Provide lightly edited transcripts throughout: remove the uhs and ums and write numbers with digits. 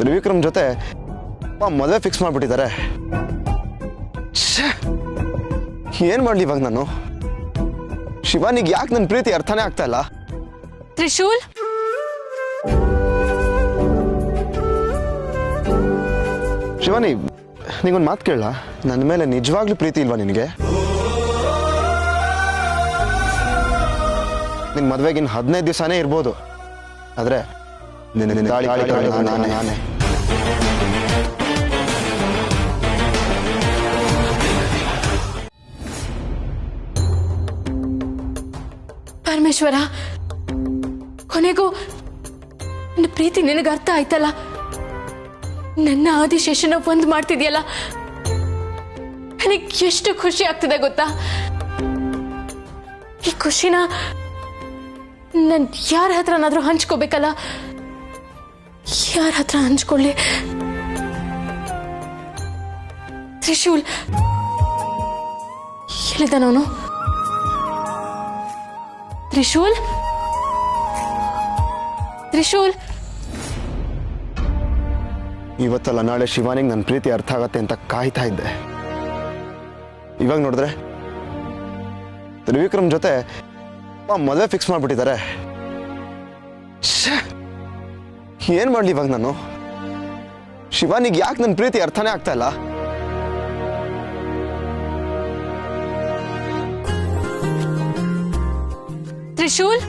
ತ್ರಿವಿಕ್ರಮ್ ಜೊತೆ ಮದುವೆ ಫಿಕ್ಸ್ ಮಾಡಿಬಿಟ್ಟಿದ್ದಾರೆ. ಏನ್ ಮಾಡ್ಲಿ ಇವಾಗ ನಾನು? ಶಿವಾನಿಗೆ ಯಾಕೆ ನನ್ನ ಪ್ರೀತಿ ಅರ್ಥನೇ ಆಗ್ತಾ ಇಲ್ಲ? ತ್ರಿಶೂಲ್, ಶಿವಾನಿ, ನಿಗೊಂದು ಮಾತು ಕೇಳ, ನನ್ನ ಮೇಲೆ ನಿಜವಾಗ್ಲೂ ಪ್ರೀತಿ ಇಲ್ವಾ ನಿನಗೆ? ನಿನ್ ಮದ್ವೆಗಿನ್ 15 ದಿವಸನೇ ಇರ್ಬೋದು, ಆದ್ರೆ ನಾನೇ. ಪರಮೇಶ್ವರ, ಕೊನೆಗೂ ನನ್ನ ಪ್ರೀತಿ ನಿನಗೆ ಅರ್ಥ ಆಯ್ತಲ್ಲ. ನನ್ನ ಆದಿಶೇಷನ ಒಂದು ಮಾಡ್ತಿದ್ಯಲ್ಲ, ನನಗೆ ಎಷ್ಟು ಖುಷಿ ಆಗ್ತಿದೆ ಗೊತ್ತಾ? ಈ ಖುಷಿನ ನಾನು ಯಾರ ಹತ್ರನಾದ್ರೂ ಹಂಚ್ಕೋಬೇಕಲ್ಲ. ಯಾರ ಹತ್ರ ಹಂಚ್ಕೊಳ್ಳಿ? ತ್ರಿಶೂಲ್ ಎಲ್ಲಿದ್ದಾನವನು? ತ್ರಿಶೂಲ್, ತ್ರಿಶೂಲ್. ಇವತ್ತಲ್ಲ ನಾಳೆ ಶಿವಾನಿಗೆ ನನ್ನ ಪ್ರೀತಿ ಅರ್ಥ ಆಗತ್ತೆ ಅಂತ ಕಾಯ್ತಾ ಇದ್ದೆ. ಇವಾಗ ನೋಡಿದ್ರೆ ತ್ರಿವಿಕ್ರಮ್ ಜೊತೆ ಮದುವೆ ಫಿಕ್ಸ್ ಮಾಡಿಬಿಟ್ಟಿದ್ದಾರೆ. ಏನ್ ಮಾಡ್ಲಿ ಇವಾಗ ನಾನು? ಶಿವಾನಿಗೆ ಯಾಕೆ ನನ್ನ ಪ್ರೀತಿ ಅರ್ಥನೇ ಆಗ್ತಾ ಇಲ್ಲ? ತ್ರಿಶೂಲ್,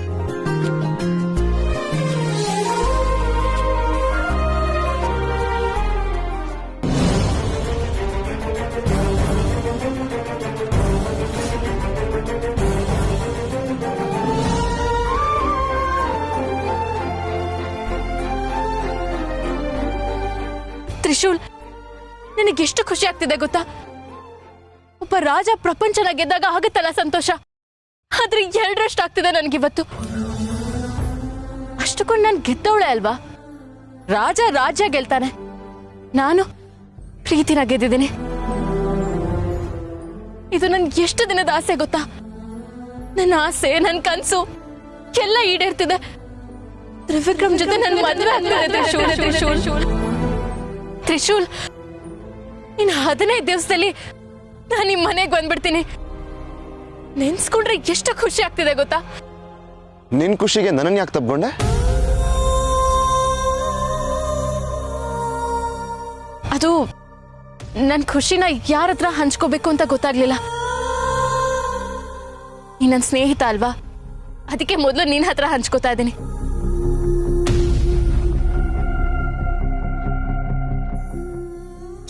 ತ್ರಿಶೂಲ್, ನನಗೆಷ್ಟು ಖುಷಿ ಆಗ್ತಿದೆ ಗೊತ್ತಾ? ಒಬ್ಬ ರಾಜ ಪ್ರಪಂಚನ ಗೆದ್ದಾಗ ಆಗುತ್ತಲ್ಲ ಸಂತೋಷ, ಆದ್ರೆ 2ರಷ್ಟು ಆಗ್ತಿದೆ ನನಗಿವತ್ತು. ಅಷ್ಟಕ್ಕೊಂದು ನಾನು ಗೆದ್ದವಳೆ ಅಲ್ವಾ? ರಾಜ ರಾಜ್ಯ ಗೆಲ್ತಾನೆ, ನಾನು ಪ್ರೀತಿನ ಗೆದ್ದಿದ್ದೀನಿ. ಇದು ನನ್ಗೆ ಎಷ್ಟು ದಿನದ ಆಸೆ ಗೊತ್ತಾ? ನನ್ನ ಆಸೆ, ನನ್ನ ಕನಸು ಎಲ್ಲ ಈಡೇರ್ತಿದೆ. ತ್ರಿವಿಕ್ರಮ್ ಜೊತೆ ನನ್ನ ಮದುವೆ ಆಗ್ತಿದೆ. ತ್ರಿಶೂಲ್, ಇನ್ನು 15 ದಿವಸದಲ್ಲಿ ನಾನು ನಿಮ್ಮ ಮನೆಗೆ ಬಂದ್ಬಿಡ್ತೀನಿ. ನೆನ್ಸ್ಕೊಂಡ್ರೆ ಎಷ್ಟು ಖುಷಿ ಆಗ್ತಿದೆ ಗೊತ್ತಾ? ನಿನ್ ಖುಷಿಗೆ ನನ್ನನ್ನು ಯಾಕೆ ತಪ್ಕೊಂಡೆ? ಅದು ನನ್ನ ಖುಷಿನ ಯಾರ ಹತ್ರ ಹಂಚ್ಕೋಬೇಕು ಅಂತ ಗೊತ್ತಾಗ್ಲಿಲ್ಲ. ನೀ ನನ್ನ ಸ್ನೇಹಿತ ಅಲ್ವಾ, ಅದಕ್ಕೆ ಮೊದಲು ನಿನ್ನ ಹತ್ರ ಹಂಚ್ಕೋತಾ ಇದ್ದೀನಿ.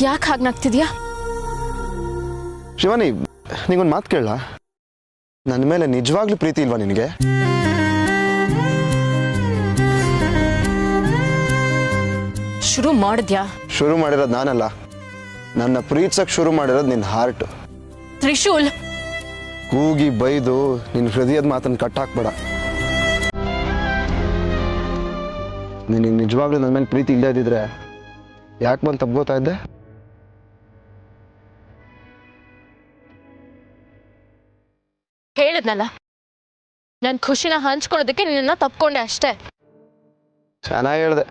ಯಾಕೆ ಹಾಗೆ ನಗ್ತಿದ್ಯಾ? ಶಿವಾನಿ, ನಿಗೊಂದು ಮಾತು ಕೇಳ, ನನ್ನ ಮೇಲೆ ನಿಜವಾಗ್ಲೂ ಪ್ರೀತಿ ಇಲ್ವಾ ನಿನಗೆ? ಶುರು ಮಾಡಿದ್ಯಾ? ಶುರು ಮಾಡಿರೋದು ನಾನಲ್ಲ, ನನ್ನ ಪ್ರೀತಿಸಕ್ ಶುರು ಮಾಡಿರೋದು ನಿನ್ನ ಹಾರ್ಟ್. ತ್ರಿಶೂಲ್, ಕೂಗಿ ಬೈದು ನಿನ್ನ ಹೃದಯದ ಮಾತನ್ನು ಕಟ್ಟಾಕ್ಬೇಡ. ನಿನಗೆ ನಿಜವಾಗ್ಲೂ ನನ್ನ ಮೇಲೆ ಪ್ರೀತಿ ಇಲ್ಲದೇ ಇದ್ದಿದ್ರೆ ಯಾಕೆ ಬಂದು ತಪ್ಕೋತಾ ಇದ್ದೆ? ಹೇಳಿದ್ನಲ್ಲ, ನನ್ನ ಖುಷಿನ ಹಂಚ್ಕೊಳ್ಳೋದಕ್ಕೆ ನಿನ್ನ ತಪ್ಕೊಂಡೆ ಅಷ್ಟೇ. ಚೆನ್ನಾಗಿ ಹೇಳ್ದೆ.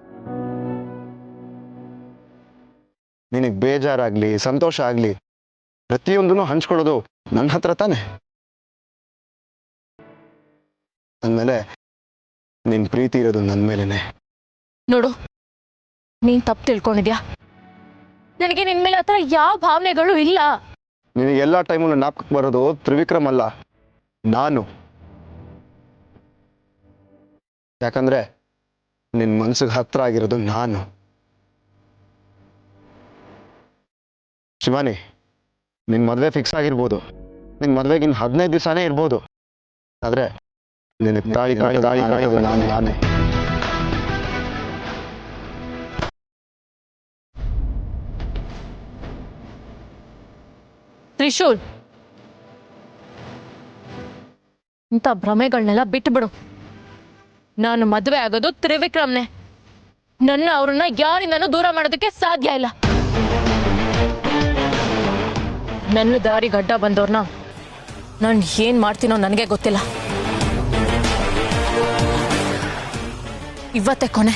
ನಿನಗೆ ಬೇಜಾರಾಗ್ಲಿ ಸಂತೋಷ ಆಗ್ಲಿ ಪ್ರತಿಯೊಂದನ್ನು ಹಂಚ್ಕೊಳ್ಳೋದು ನನ್ನ ಹತ್ರ ತಾನೆ. ಅಂದಮೇಲೆ ನಿನ್ ಪ್ರೀತಿ ಇರೋದು ನನ್ನ ಮೇಲೇನೆ. ನೋಡು, ನೀನ್ ತಪ್ಪು ತಿಳ್ಕೊಂಡಿದ್ಯಾ. ನನಗೆ ನಿನ್ ಮೇಲೆ ಹತ್ರ ಯಾವ ಭಾವನೆಗಳು ಇಲ್ಲ. ನಿನಗೆ ಎಲ್ಲ ಟೈಮಲ್ಲೂ ಜ್ಞಾಪಕಕ್ಕೆ ಬರೋದು ತ್ರಿವಿಕ್ರಮ್ ಅಲ್ಲ, ನಾನು. ಯಾಕಂದ್ರೆ ನಿನ್ ಮನ್ಸಿಗೆ ಹತ್ರ ಆಗಿರೋದು ನಾನು. ಶಿವಾನಿ, ನಿನ್ ಮದುವೆ ಫಿಕ್ಸ್ ಆಗಿರ್ಬೋದು, ನಿನ್ ಮದುವೆಗೆ ಇನ್ನು 15 ದಿವಸನೇ ಇರ್ಬೋದು, ಆದ್ರೆ ನಿನಗೆ ತಾಳಿ ನಾನೇ. ತ್ರಿಶೂಲ್, ಇಂಥ ಭ್ರಮೆಗಳನ್ನೆಲ್ಲ ಬಿಟ್ಟು ಬಿಡು. ನಾನು ಮದುವೆ ಆಗೋದು ತ್ರಿವಿಕ್ರಮ್ನೆ. ನನ್ನ ಅವ್ರನ್ನ ಯಾರಿಂದನೂ ದೂರ ಮಾಡೋದಕ್ಕೆ ಸಾಧ್ಯ ಇಲ್ಲ. ನನ್ನ ದಾರಿ ಗಡ್ಡ ಬಂದವ್ರನ್ನ ನಾನು ಏನ್ ಮಾಡ್ತೀನೋ ನನಗೆ ಗೊತ್ತಿಲ್ಲ. ಇವತ್ತೇ ಕೊನೆ.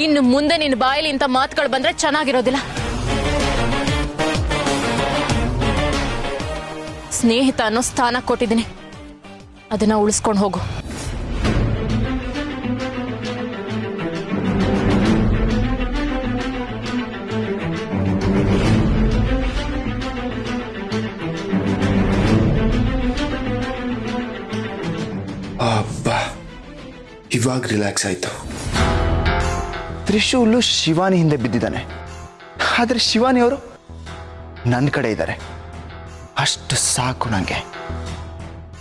ಇನ್ನು ಮುಂದೆ ನಿನ್ನ ಬಾಯಲ್ಲಿ ಇಂಥ ಮಾತುಗಳು ಬಂದ್ರೆ ಚೆನ್ನಾಗಿರೋದಿಲ್ಲ. ಸ್ನೇಹಿತ ಅನ್ನೋ ಸ್ಥಾನ ಕೊಟ್ಟಿದ್ದೀನಿ, ಅದನ್ನ ಉಳಿಸ್ಕೊಂಡು ಹೋಗು. ಅಬ್ಬಾ, ಇವಾಗ ರಿಲ್ಯಾಕ್ಸ್ ಆಯ್ತು. ತ್ರಿಶೂಲು ಶಿವಾನಿ ಹಿಂದೆ ಬಿದ್ದಿದ್ದಾನೆ, ಆದರೆ ಶಿವಾನಿ ಅವರು ನನ್ನ ಕಡೆ ಇದ್ದಾರೆ. ಅಷ್ಟು ಸಾಕು ನನಗೆ.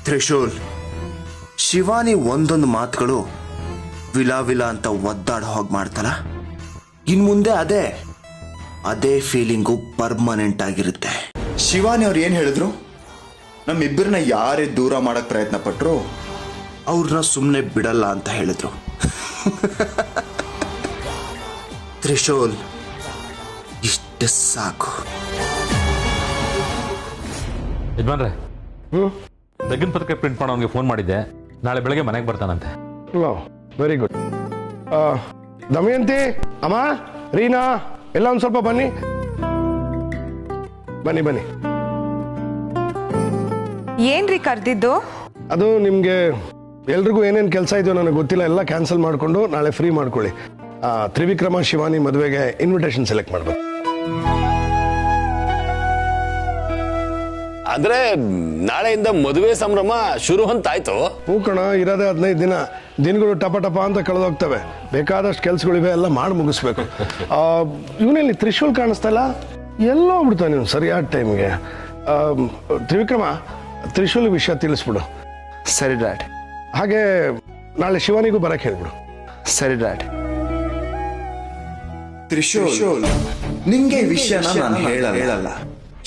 ತ್ರಿಶೂಲ್, ಶಿವಾನಿ ಒಂದೊಂದು ಮಾತುಗಳು ವಿಲಾ ವಿಲಾ ಅಂತ ಒದ್ದಾಡೋ ಹೋಗಿ ಮಾಡ್ತಾಳ. ಇನ್ ಮುಂದೆ ಅದೇ ಫೀಲಿಂಗು ಪರ್ಮನೆಂಟ್ ಆಗಿರುತ್ತೆ. ಶಿವಾನಿ ಅವ್ರು ಏನು ಹೇಳಿದ್ರು, ನಮ್ಮಿಬ್ಬರನ್ನ ಯಾರೇ ದೂರ ಮಾಡಕ್ ಪ್ರಯತ್ನ ಪಟ್ರು ಅವ್ರನ್ನ ಸುಮ್ಮನೆ ಬಿಡಲ್ಲ ಅಂತ ಹೇಳಿದ್ರು. ತ್ರಿಶೂಲ್, ಇಷ್ಟು ಸಾಕು. ಯಜಮಾನ್ರೆ, ಲಗ್ನ ಪತ್ರಿಕೆ ಪ್ರಿಂಟ್ ಮಾಡೋನಿಗೆ ಫೋನ್ ಮಾಡಿದ್ದೆ. ನಾಳೆ ಬೆಳಗ್ಗೆ ಮನೆಗೆ ಬರ್ತಾನಂತೆ. Very good. ದಮಯಂತಿ, ಅಮ್ಮ, ರೀನಾ ಎಲ್ಲ ಒಂದು ಸ್ವಲ್ಪ ಬನ್ನಿ. ಏನ್ರಿ ಕರ್ದಿದ್ದು? ಅದು ನಿಮಗೆ ಎಲ್ರಿಗೂ ಏನೇನು ಕೆಲಸ ಇದೆಯೋ ನನಗೆ ಗೊತ್ತಿಲ್ಲ, ಎಲ್ಲ ಕ್ಯಾನ್ಸಲ್ ಮಾಡಿಕೊಂಡು ನಾಳೆ ಫ್ರೀ ಮಾಡ್ಕೊಳ್ಳಿ. ತ್ರಿವಿಕ್ರಮ ಶಿವಾನಿ ಮದುವೆಗೆ ಇನ್ವಿಟೇಷನ್ ಸೆಲೆಕ್ಟ್ ಮಾಡಬೇಕು. ಅಂದ್ರೆ ನಾಳೆಯಿಂದ ಮದುವೆ ಸಂಭ್ರಮ ಶುರು ಅಂತಾಯ್ತು. ಹೂಕಣ, ಇರೋದೇ 15 ದಿನಗಳು ಟಪ ಟಪ ಅಂತ ಕಳೆದೋಗ್ತವೆ. ಬೇಕಾದಷ್ಟು ಕೆಲಸಗಳಿವೆ, ಎಲ್ಲ ಮಾಡಿ ಮುಗಿಸ್ಬೇಕು. ಇವನಲ್ಲಿ ತ್ರಿಶೂಲ್ ಕಾಣಿಸ್ತಾ ಇಲ್ಲ, ಎಲ್ಲೋ ಹೋಗ್ಬಿಡ್ತಾನೆ ನೀವು ಸರಿಯಾದ ಟೈಮ್ಗೆ. ತ್ರಿವಿಕ್ರಮ, ತ್ರಿಶೂಲ್ ವಿಷಯ ತಿಳಿಸ್ಬಿಡು. ಸರಿ ಡ್ಯಾಡ್. ಹಾಗೆ ನಾಳೆ ಶಿವಾನಿಗೂ ಬರಕ್ಕೆ ಹೇಳ್ಬಿಡು. ಸರಿ ಡ್ಯಾಡ್. ತ್ರಿಶೂಲ್, ನಿಂಗೆ ಈ ವಿಷಯನ ನಾನು ಹೇಳಲ್ಲ.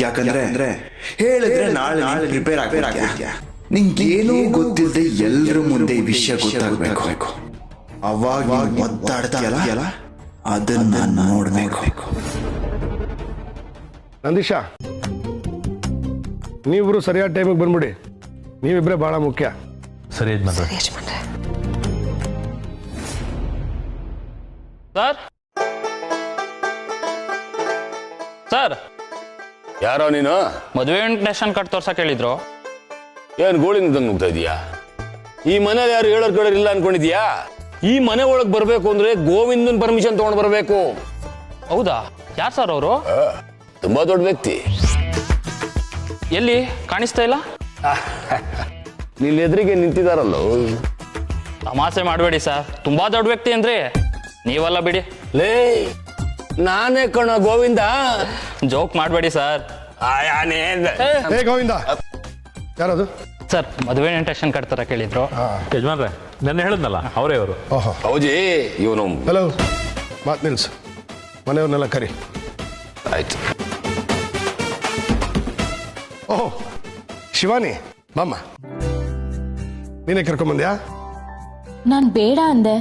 ಯಾಕಂದ್ರೆ ಹೇಳಿದ್ರೆ ನಾಳೆ ಪ್ರಿಪೇರ್ ಆಗ್ತೀಯ. ನಿಂಗೇನೂ ಗೊತ್ತಿಲ್ಲದೆ ಎಲ್ಲರ ಮುಂದೆ ಈ ವಿಷಯ ಗೊತ್ತಾಗಬೇಕು. ಅವಾಗ ಒದ್ದಾಡ್ತೀಯಲ್ಲ, ಅದನ್ನ ನೋಡ್ಬೇಕು. ನಂದೀಶಾ, ನೀವಿಬ್ರು ಸರಿಯಾದ ಟೈಮಿಗೆ ಬಂದ್ಬಿಡಿ. ನೀವಿಬ್ರೆ ಬಹಳ ಮುಖ್ಯ. ಸರಿ ಯಜಮಾನ್ರೆ. ಸರ್, ಯಾರೋ ನೀನು? ಮದುವೆ ಇನ್ವಿಟೇಷನ್ ಕಾರ್ಡ್ ತೋರ್ಸಕ್ ಹೇಳಿದ್ರು. ಏನ್ ಗೋಳಿನಿಂದ ನುಗ್ತಾ ಇದೀಯಾ? ಈ ಮನೇಲಿ ಯಾರು ಹೇಳೋರ್ ಕಡೆ ಇಲ್ಲ ಅನ್ಕೊಂಡಿದ್ಯಾ? ಈ ಮನೆ ಒಳಗ್ ಬರ್ಬೇಕು ಅಂದ್ರೆ ಗೋವಿಂದನ್ ಪರ್ಮಿಷನ್ ತಗೊಂಡ್ ಬರ್ಬೇಕು. ಹೌದಾ? ಯಾರು ಸರ್ ಅವರು? ತುಂಬಾ ದೊಡ್ಡ ವ್ಯಕ್ತಿ. ಎಲ್ಲಿ ಕಾಣಿಸ್ತಾ ಇಲ್ಲ? ನಿನ್ನ ಎದುರಿಗೆ ನಿಂತಿದಾರಲ್ಲ. ತಮಾಷೆ ಮಾಡಬೇಡಿ ಸರ್, ತುಂಬಾ ದೊಡ್ಡ ವ್ಯಕ್ತಿ ಅಂದ್ರೆ ನೀವಲ್ಲ ಬಿಡಿ. ಲೇ, ನಾನೇ ಕಣ ಗೋವಿಂದ. ಜೋಕ್ ಮಾಡಬೇಡಿ ಸರ್. ಹೇ ಗೋವಿಂದ, ಯಾರದು? ಸರ್, ಮದುವೆ ಇನ್ವಿಟೇಷನ್ ಕಾರ್ಡ್ ತರ ಕೇಳಿದ್ರು. ಯಜಮಾನ್ರೆ, ನೆನ್ನೆ ಹೇಳಿದ್ನಲ್ಲ ಅವರೇ ಅವರು. ಓಹೋ, ಹೌಜಿ, ಇವನು. ಹಲೋ, ಮಾತು ನಿಲ್ಸು. ಮನೆಯವ್ರನ್ನೆಲ್ಲ ಕರಿ. ಆಯ್ತು. ಓಹೋ, ಶಿವಾನಿ ಬಾಮ್ಮ, ನೀನೇ ಕರ್ಕೊಂಬಂದ್ಯಾ? ನಾನ್ ಬೇಡ ಅಂದೆ,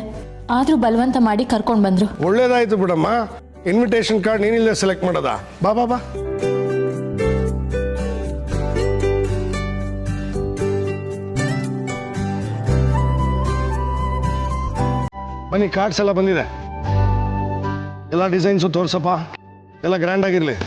ಆದ್ರೂ ಬಲವಂತ ಮಾಡಿ ಕರ್ಕೊಂಡ್ ಬಂದ್ರು. ಒಳ್ಳೇದಾಯ್ತು ಬಿಡಮ್ಮ. ಇನ್ವಿಟೇಷನ್ ಕಾರ್ಡ್ ನೀನಿಲ್ಲದೆ ಸೆಲೆಕ್ಟ್ ಮಾಡೋದಾ? ಬಾ ಬಾ ಬಾ. ಬನ್ನಿ, ಕಾರ್ಡ್ಸ್ ಎಲ್ಲ ಬಂದಿದೆ. ಎಲ್ಲ ಡಿಸೈನ್ಸು ತೋರ್ಸಪ್ಪ, ಎಲ್ಲ ಗ್ರ್ಯಾಂಡ್ ಆಗಿರ್ಲಿ.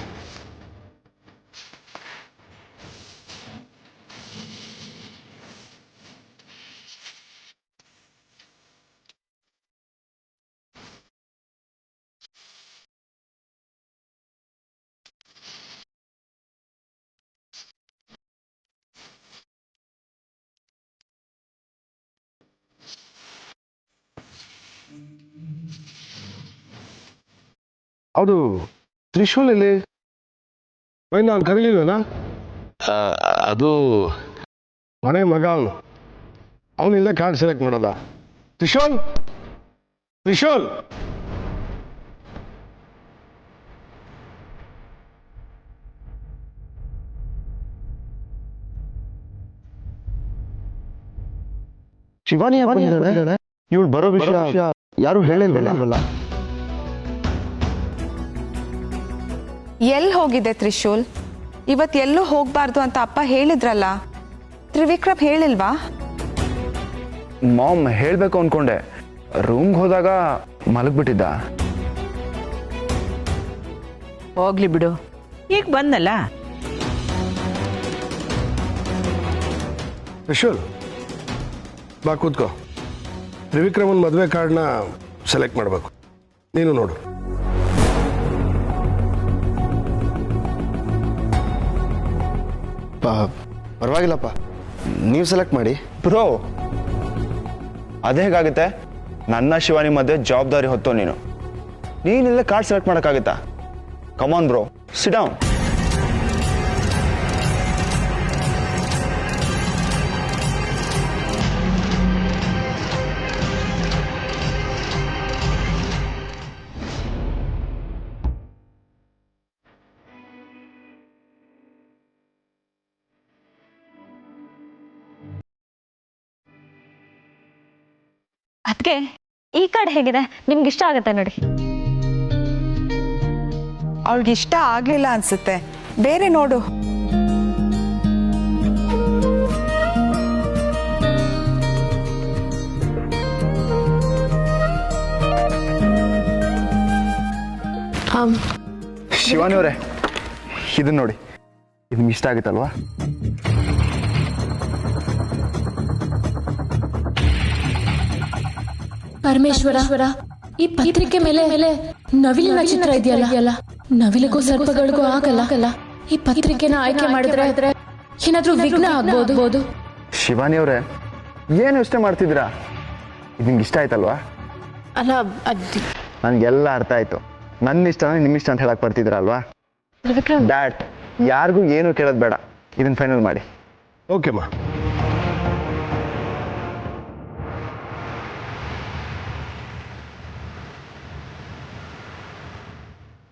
ಹೌದು, ತ್ರಿಶೂಲ್ ಇಲ್ಲಿ ನಾನು ಕರೀಲಿಲ್ವನಾ? ಅದು ಮನೆ ಮಗ ಅವನಿಲ್ಲ ಕಾರ್ಡ್ ಸೆಲೆಕ್ಟ್ ಮಾಡೋದ? ತ್ರಿಶೂಲ್, ತ್ರಿಶೂಲ್, ಶಿವಾನಿ ಇವಳು ಬರೋ ವಿಷಯ ಯಾರು ಹೇಳಿಲ್ವಲ್ಲ? ಎಲ್ಲಿ ಹೋಗಿದೆ ತ್ರಿಶೂಲ್? ಇವತ್ತು ಎಲ್ಲೂ ಹೋಗ್ಬಾರ್ದು ಅಂತ ಅಪ್ಪ ಹೇಳಿದ್ರಲ್ಲ, ತ್ರಿವಿಕ್ರಮ್ ಹೇಳಿಲ್ವಾ? ಮಾಮ್ ಹೇಳಬೇಕು ಅಂದ್ಕೊಂಡೆ, ರೂಮ್ಗೆ ಹೋದಾಗ ಮಲಗ್ಬಿಟ್ಟಿದ್ದ. ಹೋಗ್ಲಿ ಬಿಡು, ಈಗ ಬಂದಲ್ಲ. ತ್ರಿಶೂಲ್ ಬಾ ಕೂತ್ಕೋ. ತ್ರಿವಿಕ್ರಮನ್ ಮದುವೆ ಕಾರ್ಡ್ನ ಸೆಲೆಕ್ಟ್ ಮಾಡಬೇಕು. ನೀನು ನೋಡು. ಪರವಾಗಿಲ್ಲಪ್ಪ, ನೀವು ಸೆಲೆಕ್ಟ್ ಮಾಡಿ. ಬ್ರೋ, ಅದೇ ಹೇಗಾಗುತ್ತೆ? ನನ್ನ ಶಿವಾನಿ ಮಧ್ಯೆ ಜವಾಬ್ದಾರಿ ಹೊತ್ತೋ ನೀನಿಲ್ಲೇ ಕಾರ್ಡ್ ಸೆಲೆಕ್ಟ್ ಮಾಡೋಕ್ಕಾಗುತ್ತಾ? ಕಮಾನ್ ಬ್ರೋ, ಸಿಟ್ ಡೌನ್. ಅದಕ್ಕೆ ಈ ಕಾರ್ಡ್ ಹೇಗಿದೆ? ನಿಮ್ಗೆ ಇಷ್ಟ ಆಗುತ್ತೆ ನೋಡಿ. ಅವಳಿಗೆ ಇಷ್ಟ ಆಗ್ಲಿಲ್ಲ ಅನ್ಸುತ್ತೆ, ಬೇರೆ ನೋಡು. ಶಿವಾನಿ ಅವರೇ, ಇದನ್ನ ನೋಡಿ, ಇದು ನಿಮ್ಗೆ ಇಷ್ಟ ಆಗುತ್ತಲ್ವಾ? ಪರಮೇಶ್ವರ, ಈ ಪತ್ರಿಕೆ ಮೇಲೆ ನವಿಲಿನ ಚಿತ್ರ ಇದೆಯಲ್ಲ, ನವಿಲಿಗೂ ಸರ್ಪಗಳಿಗೂ ಆಗಲ್ಲ. ಈ ಪತ್ರಿಕೆನ ಆಯ್ಕೆ ಮಾಡಿದ್ರೆ ಏನಾದ್ರೂ ವಿಘ್ನ ಆಗ್ಬೋದು. ಶಿವಾನಿ ಅವರೇ, ಏನು ಯೋಚನೆ ಮಾಡ್ತಿದ್ದೀರಾ? ಇದು ನಿಮ್ಗೆ ಇಷ್ಟ ಆಯ್ತಲ್ವಾ? ಅಲ್ಲ, ನನ್ಗೆಲ್ಲ ಅರ್ಥ ಆಯ್ತು. ನನ್ನ ಇಷ್ಟ ನಿಮ್ಮ ಇಷ್ಟ ಅಂತ ಹೇಳಕ್ ಬರ್ತಿದ್ದೀರಾ ಅಲ್ವಾ? ಡ್ಯಾಟ್, ಯಾರಿಗೂ ಏನು ಕೇಳೋದು ಬೇಡ, ಇದನ್ನ ಫೈನಲ್ ಮಾಡಿ. ಓಕೆಮ್ಮ.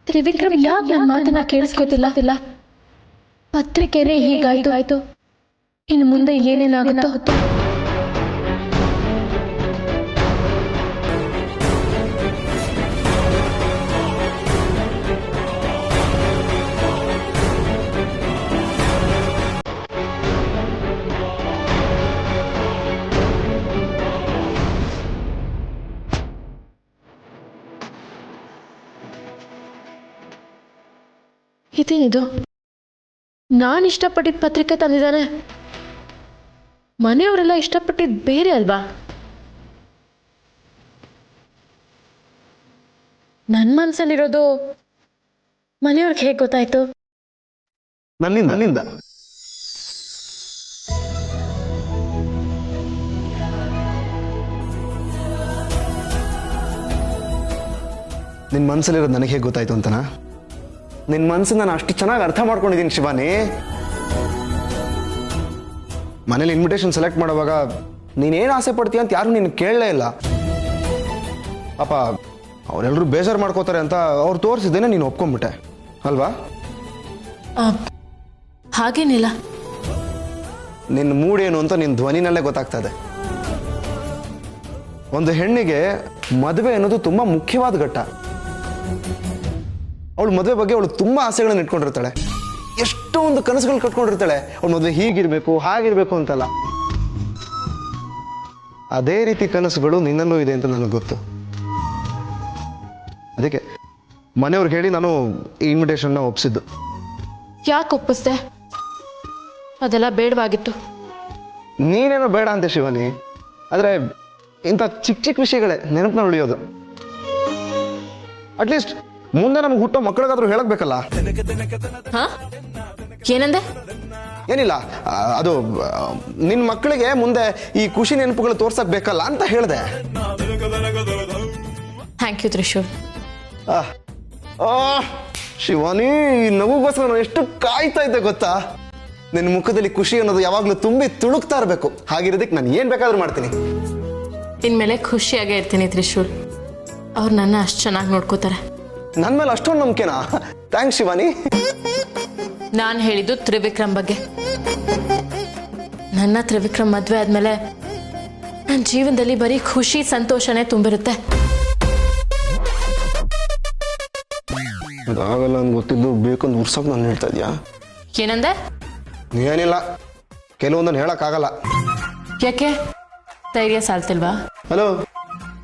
ತ್ರಿವಿಕ್ರಮ್ ಯಾಕೆ ನನ್ನ ಮಾತನ್ನ ಕೇಳಿಸ್ಕೊತಿಲ್ಲ? ಪತ್ರಿಕೆನೇ ಹೀಗಾಯ್ತು, ಇನ್ನು ಮುಂದೆ ಏನೇನಾಗುತ್ತೋ. ಇದೇನಿದು? ನಾನು ಇಷ್ಟಪಟ್ಟಿದ್ದ ಪತ್ರಿಕೆ ತಂದಿದ್ದಾನೆ. ಮನೆಯವರೆಲ್ಲ ಇಷ್ಟಪಟ್ಟಿದ್ದು ಬೇರೆ ಅಲ್ವಾ? ನನ್ನ ಮನಸ್ಸಲ್ಲಿರೋದು ಮನೆಯವ್ರಿಗೆ ಹೇಗೆ ಗೊತ್ತಾಯ್ತು? ನನ್ನಿಂದ ನಿನ್ನ ಮನಸ್ಸಲ್ಲಿರೋದು ನನಗೆ ಹೇಗೆ ಗೊತ್ತಾಯ್ತು ಅಂತನಾ? ನಿನ್ನ ಮನಸ್ಸನ್ನು ನಾನು ಅಷ್ಟು ಚೆನ್ನಾಗಿ ಅರ್ಥ ಮಾಡ್ಕೊಂಡಿದ್ದೀನಿ ಶಿವಾನಿ. ಮನೇಲಿ ಇನ್ವಿಟೇಷನ್ ಸೆಲೆಕ್ಟ್ ಮಾಡುವಾಗ ನೀನೇನು ಆಸೆ ಪಡ್ತೀಯ ಅಂತ ಯಾರು ನೀನು ಕೇಳಲೇ ಇಲ್ಲ. ಪಾಪ ಅವರೆಲ್ಲರೂ ಬೇಜಾರು ಮಾಡ್ಕೋತಾರೆ ಅಂತ ಅವ್ರು ತೋರಿಸಿದ್ದೇನೆ ನೀನು ಒಪ್ಕೊಂಡ್ಬಿಟ್ಟೆ ಅಲ್ವಾ? ಹಾಗೇನಿಲ್ಲ. ನಿನ್ನ ಮೂಡ್ ಏನು ಅಂತ ನಿನ್ನ ಧ್ವನಿನಲ್ಲೇ ಗೊತ್ತಾಗ್ತದೆ. ಒಂದು ಹೆಣ್ಣಿಗೆ ಮದುವೆ ಅನ್ನೋದು ತುಂಬ ಮುಖ್ಯವಾದ ಘಟ್ಟ. ಅವಳು ಮದುವೆ ಬಗ್ಗೆ ಅವಳು ತುಂಬ ಆಸೆಗಳನ್ನು ಇಟ್ಕೊಂಡಿರ್ತಾಳೆ, ಎಷ್ಟೊಂದು ಕನಸುಗಳು ಕಟ್ಕೊಂಡಿರ್ತಾಳೆ. ಅವಳು ಮದುವೆ ಹೀಗಿರಬೇಕು ಹಾಗಿರಬೇಕು ಅಂತಲ್ಲ. ಅದೇ ರೀತಿ ಕನಸುಗಳು ನಿನ್ನಲ್ಲೂ ಇದೆ ಅಂತ ನನಗೆ ಗೊತ್ತು. ಅದಕ್ಕೆ ಮನೆಯವ್ರಿಗೆ ಹೇಳಿ ನಾನು ಈ ಇನ್ವಿಟೇಷನ್ನ ಒಪ್ಪಿಸಿದ್ದು. ಯಾಕೆ ಒಪ್ಪಿಸ್ದೆ? ಅದೆಲ್ಲ ಬೇಡವಾಗಿತ್ತು. ನೀನೇನೋ ಬೇಡ ಅಂತೆ ಶಿವಾನಿ, ಆದರೆ ಇಂಥ ಚಿಕ್ಕ ಚಿಕ್ಕ ವಿಷಯಗಳೇ ನೆನಪಿನ ಉಳಿಯೋದು. ಅಟ್ಲೀಸ್ಟ್ ಮುಂದೆ ನಮ್ಗೆ ಹುಟ್ಟೋ ಮಕ್ಕಳಿಗಾದ್ರೂ ಹೇಳಕ್ಬೇಕಲ್ಲ. ಏನಂದೆ? ಏನಿಲ್ಲ, ಅದು ನಿನ್ನ ಮಕ್ಕಳಿಗೆ ಮುಂದೆ ಈ ಖುಷಿ ನೆನಪುಗಳು ತೋರ್ಸಕ್ ಬೇಕಲ್ಲ ಅಂತ ಹೇಳಿದೆ. Thank you Trishul. ಶಿವಾನಿ, ನಗುಗೋಸ್ಕರ ನಾನು ಎಷ್ಟು ಕಾಯ್ತಾ ಇದ್ದೆ ಗೊತ್ತಾ? ನಿನ್ನ ಮುಖದಲ್ಲಿ ಖುಷಿ ಅನ್ನೋದು ಯಾವಾಗ್ಲೂ ತುಂಬಿ ತುಳುಕ್ತಾ ಇರಬೇಕು. ಹಾಗಿರೋದಕ್ಕೆ ನಾನು ಏನ್ ಬೇಕಾದ್ರೂ ಮಾಡ್ತೀನಿ. ಇನ್ಮೇಲೆ ಖುಷಿಯಾಗೇ ಇರ್ತೀನಿ ತ್ರಿಶೂಲ್. ಅವ್ರು ನನ್ನ ಅಷ್ಟು ಚೆನ್ನಾಗಿ ನೋಡ್ಕೋತಾರೆ. ನನ್ನ ಮೇಲೆ ಅಷ್ಟೊಂದು ನಂಬಿಕೆನಾ? ಥ್ಯಾಂಕ್ಸ್ ಶಿವಾನಿ. ನಾನು ಹೇಳಿದ್ದು ತ್ರಿವಿಕ್ರಮ್ ಬಗ್ಗೆ. ನನ್ನ ತ್ರಿವಿಕ್ರಮ್ ಮದುವೆ ಆದ್ಮೇಲೆ ನನ್ನ ಜೀವನದಲ್ಲಿ ಬರೀ ಖುಷಿ ಸಂತೋಷನೇ ತುಂಬಿರುತ್ತೆ. ಅದಾಗಲ್ಲ ನನ್ಗೆ ಗೊತ್ತಿದ್ದು ಬೇಕಂದು ಉರ್ಸಕ್ ನಾನು ಹೇಳ್ತಾ ಇದೆಯಾ? ಏನಂದೆ? ಏನಿಲ್ಲ, ಕೆಲವೊಂದನ್ನು ಹೇಳಕ್ಕಾಗಲ್ಲ. ಯಾಕೆ? ಧೈರ್ಯ ಸಾಲ್ತಿಲ್ವಾ? ಹಲೋ,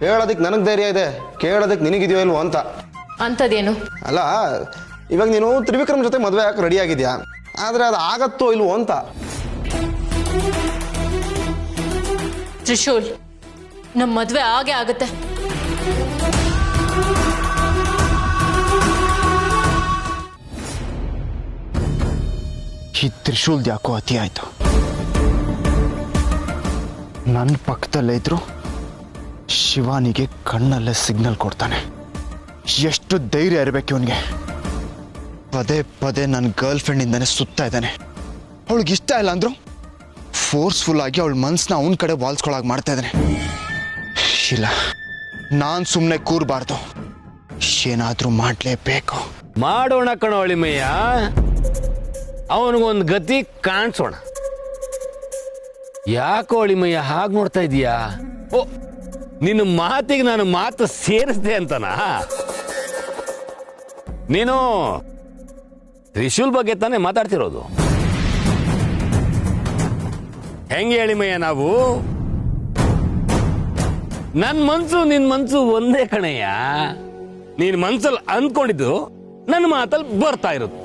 ಹೇಳೋದಕ್ಕೆ ನನಗೆ ಧೈರ್ಯ ಇದೆ, ಕೇಳೋದಕ್ಕೆ ನಿನಗಿದೆಯೋ ಇಲ್ವೋ ಅಂತ. ಅಂಥದ್ದೇನು? ಅಲ್ಲ, ಇವಾಗ ನೀನು ತ್ರಿವಿಕ್ರಮ್ ಜೊತೆ ಮದುವೆ ಆಗಕ್ಕೆ ರೆಡಿ ಆಗಿದ್ಯಾ, ಆದರೆ ಅದು ಆಗತ್ತೋ ಇಲ್ವೋ ಅಂತ. ತ್ರಿಶೂಲ್, ನಮ್ಮ ಮದುವೆ ಆಗೇ ಆಗುತ್ತೆ. ಈ ತ್ರಿಶೂಲ್ದು ಯಾಕೋ ಅತಿ ಆಯ್ತು. ನನ್ನ ಪಕ್ಕದಲ್ಲೇ ಇದ್ರು ಶಿವಾನಿಗೆ ಕಣ್ಣಲ್ಲೇ ಸಿಗ್ನಲ್ ಕೊಡ್ತಾನೆ. ಎಷ್ಟು ಧೈರ್ಯ ಇರಬೇಕು ಇವನಿಗೆ. ಪದೇ ಪದೇ ನನ್ನ ಗರ್ಲ್ ಫ್ರೆಂಡಿಂದಾನೆ ಸುತ್ತಾ ಇದ್ದಾನೆ. ಅವಳಿಗೆ ಇಷ್ಟ ಇಲ್ಲ ಅಂದ್ರು ಫೋರ್ಸ್ಫುಲ್ ಆಗಿ ಅವಳ ಮನ್ಸನ್ನ ಅವನ ಕಡೆ ವಾಲ್ಸ್ಕೊಳಾಗಿ ಮಾಡ್ತಾ ಇದ್ದಾನೆ. ಇಲ್ಲ, ನಾನು ಸುಮ್ಮನೆ ಕೂರಬಾರ್ದು, ಏನಾದ್ರೂ ಮಾಡಲೇಬೇಕು. ಮಾಡೋಣ ಕಣೋ ಅಳಿಮಯ್ಯ, ಅವನಿಗೊಂದು ಗತಿ ಕಾಣಿಸೋಣ. ಯಾಕೋ ಅಳಿಮಯ್ಯ ಹಾಗೆ ನೋಡ್ತಾ ಇದೀಯಾ? ಓ, ನಿನ್ನ ಮಾತಿಗೆ ನಾನು ಮಾತು ಸೇರಿಸ್ದೆ ಅಂತನಾ? ನೀನು ತ್ರಿಶೂಲ್ ಬಗ್ಗೆ ತಾನೇ ಮಾತಾಡ್ತಿರೋದು. ಹೆಂಗೆ ಅಳಿಮಯ್ಯ, ನಾವು ನನ್ನ ಮನ್ಸು ನಿನ್ ಮನ್ಸು ಒಂದೇ ಕಣಯ್ಯ. ನೀನ್ ಮನ್ಸಲ್ಲಿ ಅಂದ್ಕೊಂಡಿದ್ದು ನನ್ನ ಮಾತಲ್ಲಿ ಬರ್ತಾ ಇರೋದು.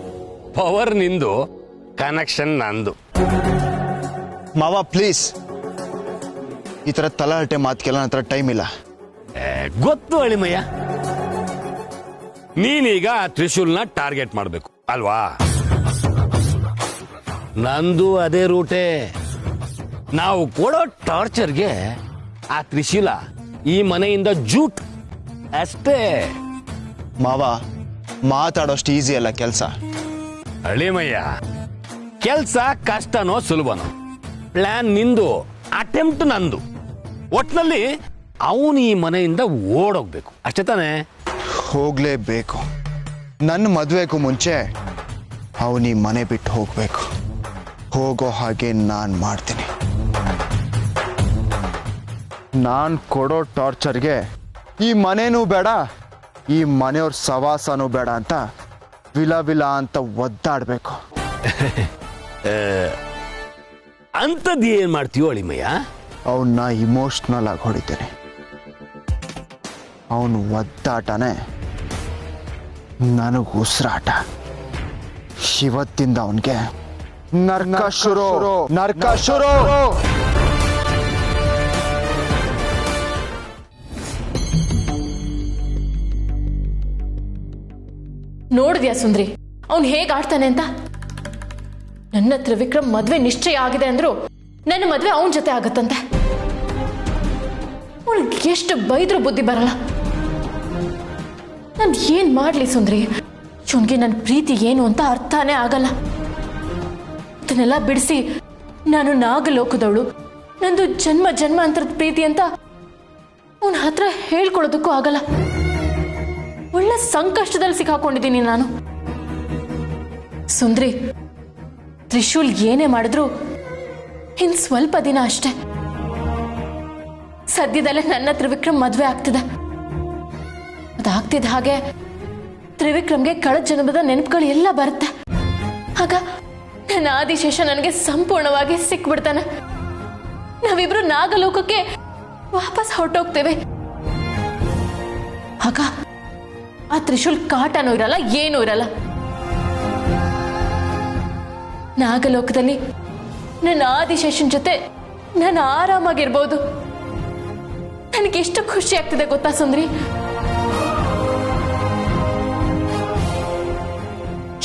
ಪವರ್ ನಿಂದು, ಕನೆಕ್ಷನ್ ನಂದು. ಮಾವ ಪ್ಲೀಸ್, ಈ ತರ ತಲಹಟೆ ಮಾತಿಗೆಲ್ಲ ನನ್ನ ಹತ್ರ ಟೈಮ್ ಇಲ್ಲ. ಗೊತ್ತು ಅಳಿಮಯ್ಯ, ನೀನೀಗ ತ್ರಿಶೂಲ್ನ ಟಾರ್ಗೆಟ್ ಮಾಡಬೇಕು ಅಲ್ವಾ? ನಂದು ಅದೇ ರೂಟೇ. ನಾವು ಕೊಡೋ ಟಾರ್ಚರ್ಗೆ ಆ ತ್ರಿಶೂಲ ಈ ಮನೆಯಿಂದ ಜೂಟ್ ಅಷ್ಟೇ. ಮಾವ, ಮಾತಾಡೋಷ್ಟು ಈಸಿ ಅಲ್ಲ ಕೆಲಸ. ಅಳಿಮಯ್ಯ, ಕೆಲ್ಸ ಕಷ್ಟನೋ ಸುಲಭನೋ, ಪ್ಲಾನ್ ನಿಂದು, ಅಟೆಂಪ್ಟ್ ನಂದು. ಒಟ್ನಲ್ಲಿ ಅವನು ಈ ಮನೆಯಿಂದ ಓಡೋಗ್ಬೇಕು ಅಷ್ಟೇ ತಾನೆ? ಹೋಗ್ಲೇಬೇಕು. ನನ್ನ ಮದುವೆಗೂ ಮುಂಚೆ ಅವನು ಈ ಮನೆ ಬಿಟ್ಟು ಹೋಗ್ಬೇಕು. ಹೋಗೋ ಹಾಗೆ ನಾನು ಮಾಡ್ತೀನಿ. ನಾನು ಕೊಡೋ ಟಾರ್ಚರ್ಗೆ ಈ ಮನೆನೂ ಬೇಡ, ಈ ಮನೆಯವ್ರ ಸವಾಸನೂ ಬೇಡ ಅಂತ ವಿಲ ವಿಲ ಅಂತ ಒದ್ದಾಡ್ಬೇಕು. ಅಂಥದ್ದು ಏನ್ ಮಾಡ್ತೀವೋ ಅಳಿಮಯ್ಯ? ಅವನ್ನ ಇಮೋಷ್ನಲ್ ಆಗಿ ಹೊಡಿತೇನೆ. ಅವನು ಒದ್ದಾಟನೇ ನನಗೆ ಉಸಿರಾಟ. ಇವತ್ತಿಂದ ಅವನಿಗೆ ನರ್ಕ ಶುರು, ನರ್ಕ ಶುರು. ನೋಡಿದ್ಯಾ ಸುಂದ್ರಿ ಅವ್ನು ಹೇಗ್ ಆಡ್ತಾನೆ ಅಂತ? ನನ್ನ ತ್ರಿವಿಕ್ರಮ್ ಮದ್ವೆ ನಿಶ್ಚಯ ಆಗಿದೆ ಅಂದ್ರು ನನ್ನ ಮದ್ವೆ ಅವನ ಜೊತೆ ಆಗತ್ತಂತೆ. ಅವನಿಗೆ ಎಷ್ಟು ಬೈದ್ರೂ ಬುದ್ಧಿ ಬರಲ್ಲ. ನಾನು ಏನ್ ಮಾಡ್ಲಿ ಸುಂದ್ರಿ? ಇವನ್ಗೆ ನನ್ನ ಪ್ರೀತಿ ಏನು ಅಂತ ಅರ್ಥನೇ ಆಗಲ್ಲ. ಇದನ್ನೆಲ್ಲ ಬಿಡಿಸಿ ನಾನು ನಾಗಲೋಕದವಳು, ನಂದು ಜನ್ಮ ಜನ್ಮಾಂತರದ ಪ್ರೀತಿ ಅಂತ ಅವನ ಹತ್ರ ಹೇಳ್ಕೊಳ್ಳೋದಕ್ಕೂ ಆಗಲ್ಲ. ಒಳ್ಳೆ ಸಂಕಷ್ಟದಲ್ಲಿ ಸಿಕ್ಕಾಕೊಂಡಿದ್ದೀನಿ ನಾನು. ಸುಂದ್ರಿ, ತ್ರಿಶೂಲ್ ಏನೇ ಮಾಡಿದ್ರು ಇನ್ ಸ್ವಲ್ಪ ದಿನ ಅಷ್ಟೇ. ಸದ್ಯದಲ್ಲೇ ನನ್ನ ತ್ರಿವಿಕ್ರಮ್ ಮದ್ವೆ ಆಗ್ತಿದೆ. ಅದಾಗ್ತಿದ್ದ ಹಾಗೆ ತ್ರಿವಿಕ್ರಮ್ಗೆ ಕಳೆದ ಜನ್ಮದ ನೆನಪುಗಳು ಎಲ್ಲ ಬರುತ್ತೆ. ಆಗ ನನ್ನ ಆದಿಶೇಷ ನನಗೆ ಸಂಪೂರ್ಣವಾಗಿ ಸಿಕ್ಬಿಡ್ತಾನೆ. ನಾವಿಬ್ರು ನಾಗಲೋಕಕ್ಕೆ ವಾಪಸ್ ಹೊರಟೋಗ್ತೇವೆ. ಆಗ ಆ ತ್ರಿಶೂಲ್ ಕಾಟನೂ ಇರಲ್ಲ, ಏನೂ ಇರಲ್ಲ. ನಾಗಲೋಕದಲ್ಲಿ ನನ್ನ ಆದಿಶೇಷನ್ ಜೊತೆ ನಾನು ಆರಾಮಾಗಿರ್ಬೋದು. ನನಗೆ ಎಷ್ಟು ಖುಷಿ ಆಗ್ತಿದೆ ಗೊತ್ತಾ ಸುಂದ್ರಿ?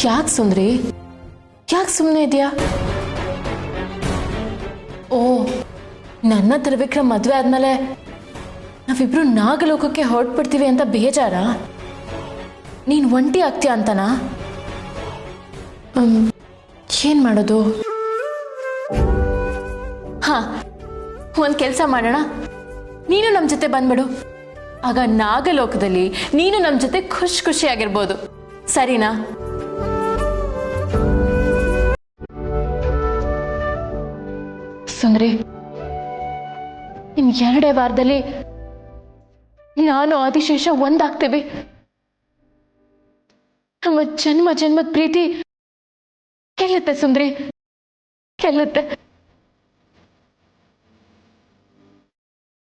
ಯಾಕೆ ಸುಂದ್ರಿ, ಯಾಕೆ ಸುಮ್ಮನೆ ಇದೆಯಾ? ಓ, ನನ್ನ ತ್ರಿವಿಕ್ರಮ್ ಮದ್ವೆ ಆದ್ಮೇಲೆ ನಾವಿಬ್ರು ನಾಗಲೋಕಕ್ಕೆ ಹೊರಟ್ಬಿಡ್ತೀವಿ ಅಂತ ಬೇಜಾರ? ನೀನ್ ಒಂಟಿ ಆಗ್ತೀಯ ಅಂತನಾ? ಏನ್ ಮಾಡೋದು? ಹಾ, ಒಂದ್ ಕೆಲ್ಸ ಮಾಡೋಣ, ನೀನು ನಮ್ ಜೊತೆ ಬಂದ್ಬಿಡು. ಆಗ ನಾಗಲೋಕದಲ್ಲಿ ನೀನು ನಮ್ ಜೊತೆ ಖುಷಿಯಾಗಿರ್ಬೋದು, ಸರಿನಾ? ಸುಂದ್ರಿ, ಇನ್ 2 ವಾರದಲ್ಲಿ ನಾನು ಆದಿಶೇಷ ಒಂದಾಗ್ತೇವೆ. ನಮ್ಮ ಜನ್ಮ ಜನ್ಮದ ಪ್ರೀತಿ ಗೆಲ್ಲುತ್ತೆ ಸುಂದ್ರಿ, ಗೆಲ್ಲುತ್ತೆ.